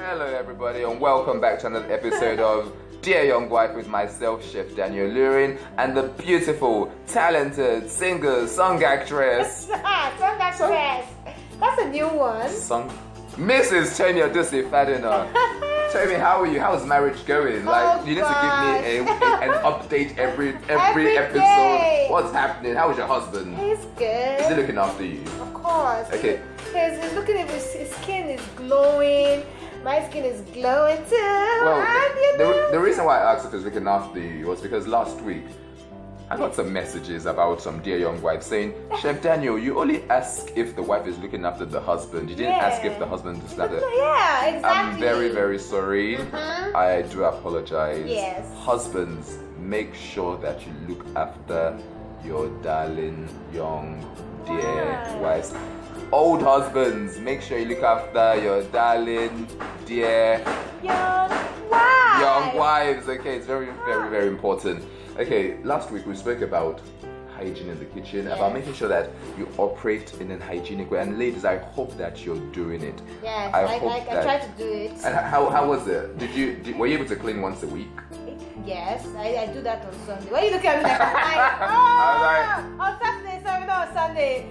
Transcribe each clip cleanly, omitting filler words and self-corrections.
Hello everybody and welcome back to another episode of Dear Young Wife with myself, Chef Daniel Lurin, and the beautiful, talented singer, song actress. Song actress. That's a new one. Mrs. Tanya Dusi Fadina. Tell me, how are you? How's marriage going? Like, you need to give me an update every episode. Day. What's happening? How is your husband? He's good. Is he looking after you? Of course. Okay. He's looking at his skin is glowing. My skin is glowing too. Well, the reason why I asked if he's looking after you was because last week I got some messages about some dear young wife saying, Chef Daniel, you only ask if the wife is looking after the husband. You didn't ask if the husband is looking after. Yeah, exactly. I'm very, very sorry. I do apologize. Yes. Husbands, make sure that you look after your darling, young, dear wives. Old husbands, make sure you look after your darling, dear, young wives. Okay, it's very, very, very important. Okay, last week we spoke about hygiene in the kitchen, about making sure that you operate in a hygienic way. And ladies, I hope that you're doing it. Yes, I try to do it. And how was it? Were you able to clean once a week? Yes, I do that on Sunday. Why are you looking at me like on Saturday, sorry, not on Sunday.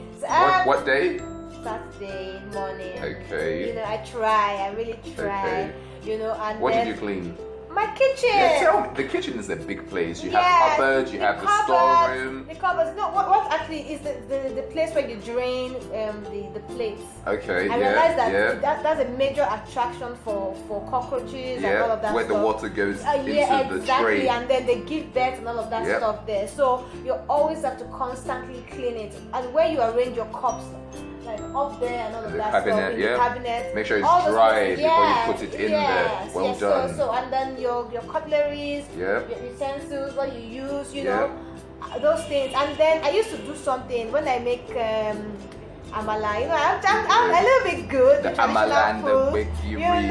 What day? Saturday morning. Okay. You know, I really try. Okay. You know, and what then did you clean? my kitchen. Yeah, tell me. The kitchen is a big place. You have cupboards, you have the storeroom. The cupboards. No, what actually is the place where you drain the plates. Okay, I realized that's a major attraction for cockroaches and all of that where stuff. the water goes into the exactly, tray. and then they give birth and all of that stuff there. So you always have to constantly clean it. And where you arrange your cups, like up there and all of that cabinet, stuff in the cabinet. Make sure it's dry before you put it in there. Well done. So and then your cutleries, your utensils, what you use, you know, those things. And then I used to do something when I make amala. You know, I'm a little bit good. The amala and the wekiri,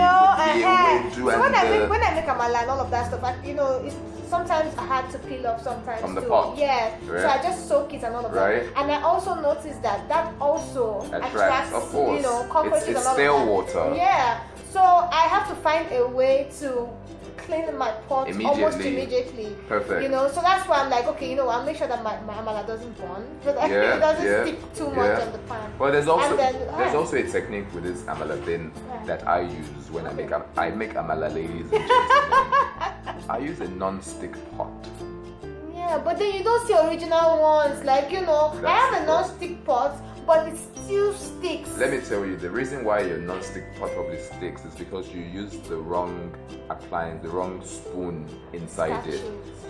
so when I make amala and all of that stuff, you know, it's sometimes hard to peel off sometimes from the too. pot. Yeah. So I just soak it and all of that. And I also noticed that also attracts of course, you know, cockroaches it's and all stale of that. water. Yeah. So I have to find a way to clean my pot almost immediately. Perfect. You know, so that's why I'm like, okay, you know, I'll make sure that my amala doesn't burn, so that it doesn't stick too much on the pan. Well, there's also a technique with this amala thing that I use when I make amala, ladies and gentlemen. I use a non-stick pot. Yeah, but then you don't see original ones. Like, you know, I have a non-stick pot, but it still sticks. Let me tell you, the reason why your non-stick pot probably sticks is because you use the wrong appliance, the wrong spoon inside it.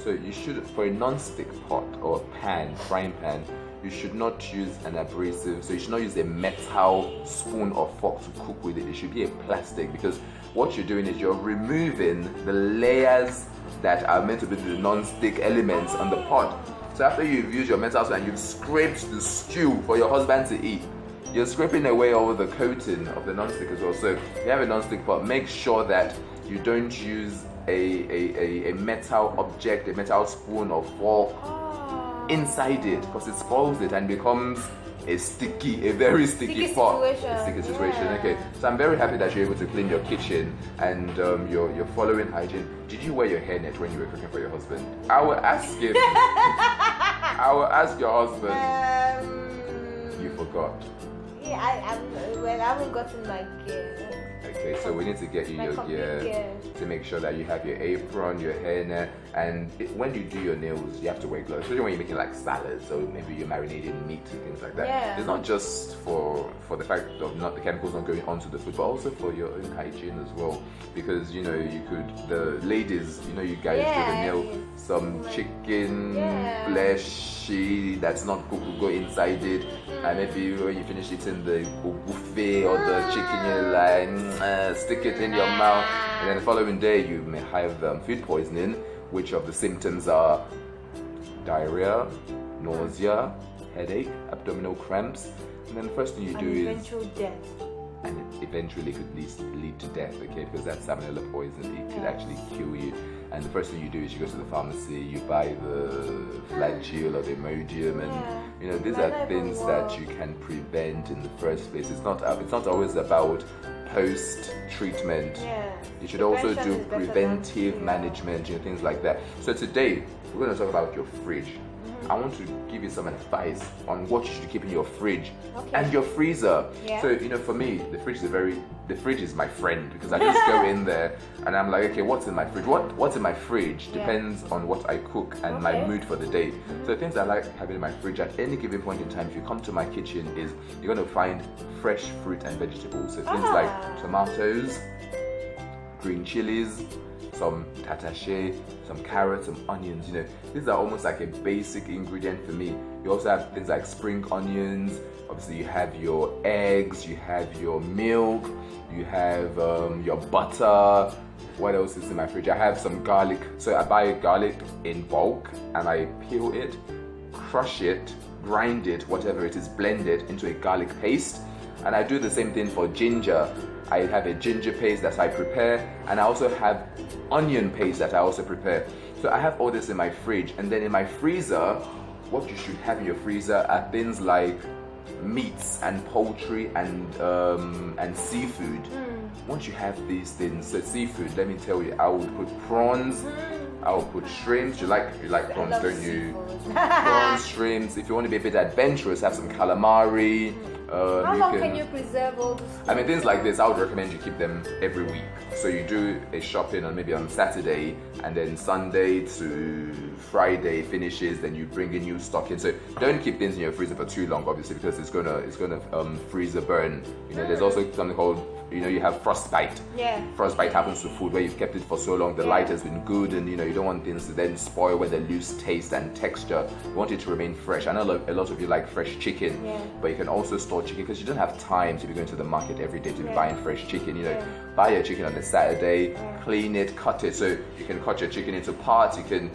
So you should, for a non-stick pot or pan, frying pan, you should not use an abrasive. So you should not use a metal spoon or fork to cook with it. It should be a plastic, because what you're doing is you're removing the layers that are meant to be the non-stick elements on the pot. So after you've used your metal spoon and you've scraped the stew for your husband to eat, you're scraping away all the coating of the non-stick as well. So if you have a non-stick pot, make sure that you don't use a metal object, a metal spoon or fork inside it, because it spoils it and becomes a very sticky pot. A sticky situation. Okay. So I'm very happy that you're able to clean your kitchen and you're following hygiene. Did you wear your hairnet when you were cooking for your husband? I will ask him. I will ask your husband. You forgot. Yeah, I haven't gotten my gear. Okay, so we need to get you your gear to make sure that you have your apron, your hairnet, and when you do your nails, you have to wear gloves. Especially when you're making like salads or maybe you're marinating meat and things like that. Yeah. It's not just for the fact of not the chemicals not going onto the food, but also for your own hygiene as well. Because you know the ladies, you know, you guys do the nail, some chicken fleshy that's not cooked will go inside it, and maybe when you finish eating the buffet or the chicken, you're like stick it in your mouth, and then the following day you may have food poisoning, which of the symptoms are diarrhea, nausea, headache, abdominal cramps, and then the first thing you do is eventual death. And it eventually could lead to death, okay? Because that's salmonella poison, it could actually kill you. And the first thing you do is you go to the pharmacy, you buy the Flagyl or the Imodium, and you know, these are things that you can prevent in the first place. It's not always about post treatment. Yeah. You should also do preventive management, things like that. So today we're going to talk about your fridge. I want to give you some advice on what you should keep in your fridge and your freezer. Yeah. So for me, the fridge is my friend, because I just go in there and I'm like, okay, what's in my fridge? What's in my fridge depends on what I cook and my mood for the day. So things I like having in my fridge at any given point in time, if you come to my kitchen, is you're going to find fresh fruit and vegetables. So things like tomatoes, green chilies, some tatashe, some carrots, some onions. These are almost like a basic ingredient for me. You also have things like spring onions. Obviously, you have your eggs, you have your milk, you have your butter. What else is in my fridge? I have some garlic. So I buy garlic in bulk and I peel it, crush it, grind it, whatever it is, blend it into a garlic paste. And I do the same thing for ginger. I have a ginger paste that I prepare, and I also have onion paste that I also prepare. So I have all this in my fridge, and then in my freezer, what you should have in your freezer are things like meats and poultry and seafood. Once you have these things, so seafood, let me tell you, I would put prawns, I will put shrimps. You like prawns, don't you? Prawns, shrimps. If you want to be a bit adventurous, have some calamari. How long can you preserve all this? Things like this, I would recommend you keep them every week. So you do a shopping maybe on Saturday, and then Sunday to Friday finishes, then you bring a new stock in. So don't keep things in your freezer for too long, obviously, because it's gonna freezer burn. There's also something called, you have frostbite. Yeah. Frostbite happens to food where you've kept it for so long, the light has been good, and you don't want things to then spoil where they lose taste and texture. You want it to remain fresh. I know a lot of you like fresh chicken, but you can also store chicken, because you don't have time to be going to the market every day to be buying fresh chicken. Buy your chicken on a Saturday, clean it, cut it. So you can cut your chicken into parts. You can,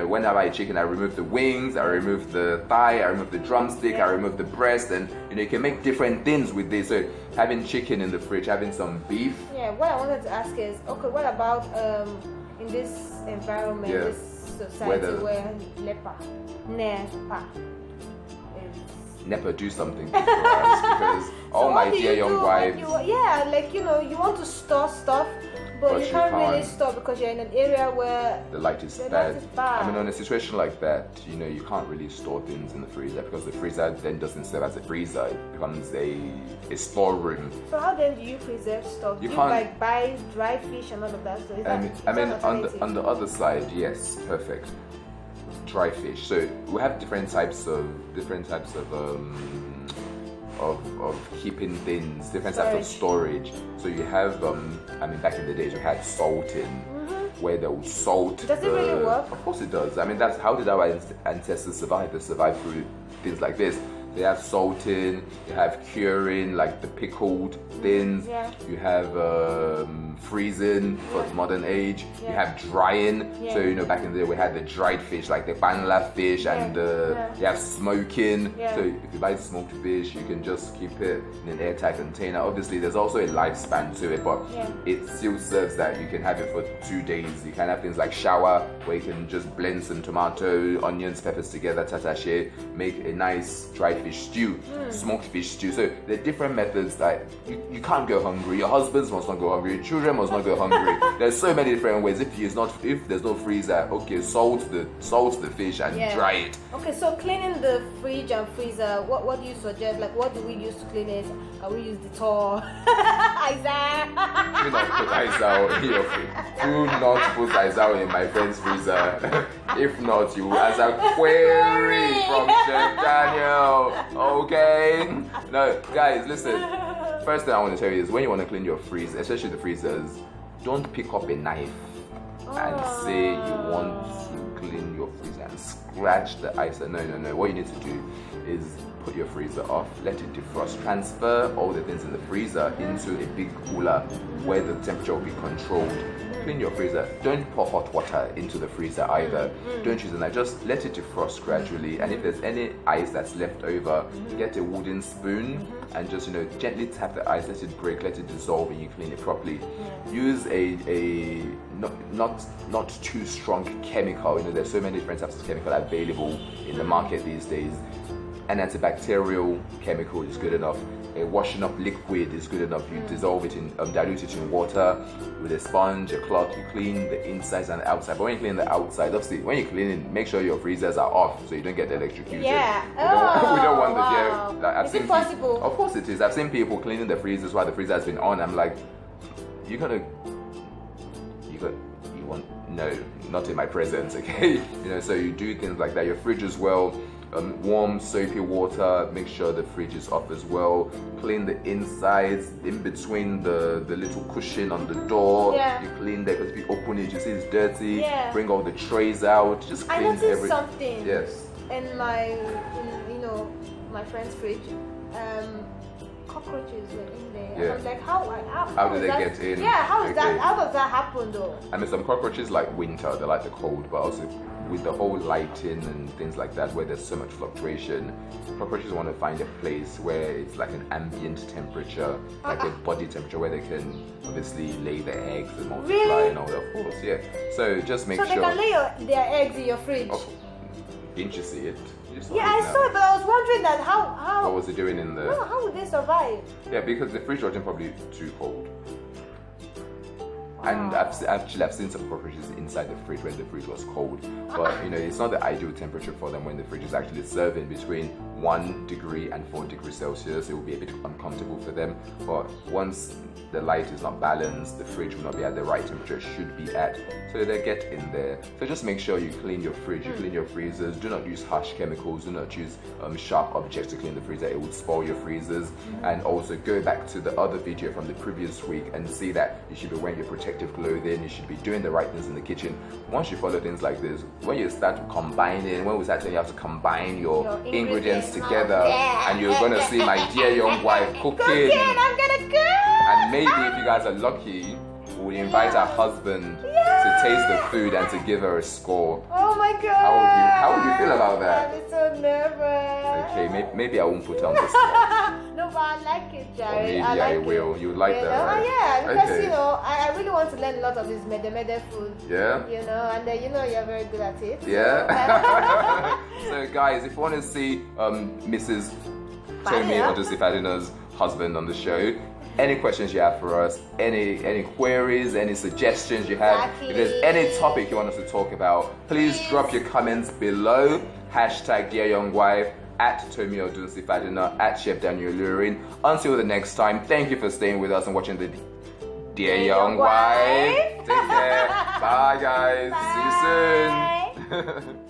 when I buy chicken, I remove the wings, I remove the thigh, I remove the drumstick, I remove the breast, and you can make different things with this. So having chicken in the fridge, having some beef. Yeah, what I wanted to ask is, okay, what about in this environment, this society where NEPA do something for us, because all my dear young wives. you want to store stuff, but you can't really store because you're in an area where the light is bad. In a situation like that, you can't really store things in the freezer, because the freezer then doesn't serve as a freezer. It becomes a storeroom. So how then do you preserve stuff? Do you buy dry fish and all of that? So on the other side, yes, perfect. Dry fish. So we have different types of keeping things, different types of storage. So you have back in the days we had salting, where they would salt. Does it really work? Of course it does. That's how did our ancestors survive? They survived through things like this. They have salting, you have curing, like the pickled things. You have freezing for the modern age. You have drying. So back in the day we had the dried fish, like the bangla fish, and you have smoking. So if you buy smoked fish, you can just keep it in an airtight container. Obviously there's also a lifespan to it, but it still serves that. You can have it for 2 days. You can have things like shower, where you can just blend some tomato, onions, peppers together, tatashe, make a nice dried fish stew, smoked fish stew. So there are different methods that you can't go hungry. Your husbands must not go hungry. Your children must not go hungry. There's so many different ways. If there's no freezer, okay, salt the fish and dry it. Okay, so cleaning the fridge and freezer, what do you suggest? Like, what do we use to clean it? Can we use Dettol? Isaiah. Do not put Isaiah in your fridge. Do not put Isaiah in my friend's freezer. If not, you will answer query from Chef Daniel. Okay? No, guys, listen. First thing I want to tell you is, when you want to clean your freezer, especially the freezers, don't pick up a knife and say you want to clean your freezer and scratch the ice. No. What you need to do is put your freezer off, let it defrost, transfer all the things in the freezer into a big cooler where the temperature will be controlled. Clean your freezer. Don't pour hot water into the freezer either. Don't use a knife. Just let it defrost gradually. And if there's any ice that's left over, get a wooden spoon and just gently tap the ice, let it break, let it dissolve, and you clean it properly. Use a not too strong chemical. There's so many different types of chemical available in the market these days. An antibacterial chemical is good enough. a washing up liquid is good enough. You dissolve it in, dilute it in water with a sponge, a cloth. You clean the insides and the outside. But when you clean the outside, obviously, when you clean it, make sure your freezers are off so you don't get electrocuted. Yeah. We don't want wow. the I've is seen it possible? Of course it is. I've seen people cleaning the freezers while the freezer has been on. I'm like, you want no, not in my presence, okay? You know, so you do things like that. Your fridge as well. Warm soapy water, make sure the fridge is off as well. Clean the insides in between the little cushion on the door. Yeah. You clean that because if you open it you see it's dirty. Yeah. Bring all the trays out, just clean I noticed everything. something Yes. in my friend's fridge. Cockroaches were in there. Yeah. I was like, How did they get in? Yeah, how is Okay. that? How does that happen though? I mean, some cockroaches like winter, they like the cold, but also with the whole lighting and things like that, where there's so much fluctuation, cockroaches want to find a place where it's like an ambient temperature, like a body temperature, where they can obviously lay their eggs and multiply Really? and all that. Of course, yeah. So just make So sure. they can lay their eggs in your fridge. Oh, didn't you see it? You saw Yeah, it I now. saw it, but I was wondering that how What was it doing in the? no, how would they survive? Yeah, because the fridge wasn't probably too cold. And I've seen some cockroaches inside the fridge when the fridge was cold. But you know, it's not the ideal temperature for them when the fridge is actually serving between 1 degree and 4 degrees Celsius. It will be a bit uncomfortable for them. But once the light is not balanced, the fridge will not be at the right temperature it should be at. So they get in there. So just make sure you clean your fridge, you clean your freezers. Do not use harsh chemicals. Do not use sharp objects to clean the freezer. It would spoil your freezers. And also go back to the other video from the previous week and see that you should be wearing your protective clothing. You should be doing the right things in the kitchen. Once you follow things like this, when you start combining, when we start saying you have to combine your ingredients together, and you're gonna see my dear young wife cooking. I'm gonna cook. And maybe if you guys are lucky, we'll invite our husband to taste the food and to give her a score. Oh my god. How would you feel about that? I'm so nervous. Okay, maybe I won't put her on the spot. No, but I like it, Jared. Or maybe I like will. it. You would like You that, know? right? Yeah, because Okay. I really want to learn a lot of this mede food. Yeah? You know, and you're very good at it. Yeah. So guys, if you want to see Mrs. Tomi Fadina. Odusifadina's husband on the show, any questions you have for us, any queries, any suggestions you have, if there's any topic you want us to talk about, please drop your comments below. #DearYoungWife, @Tomi Odusifadina, @Chef Daniel Lurin. Until the next time, thank you for staying with us and watching the Dear Young Wife. Take care. Bye guys. Bye. See you soon.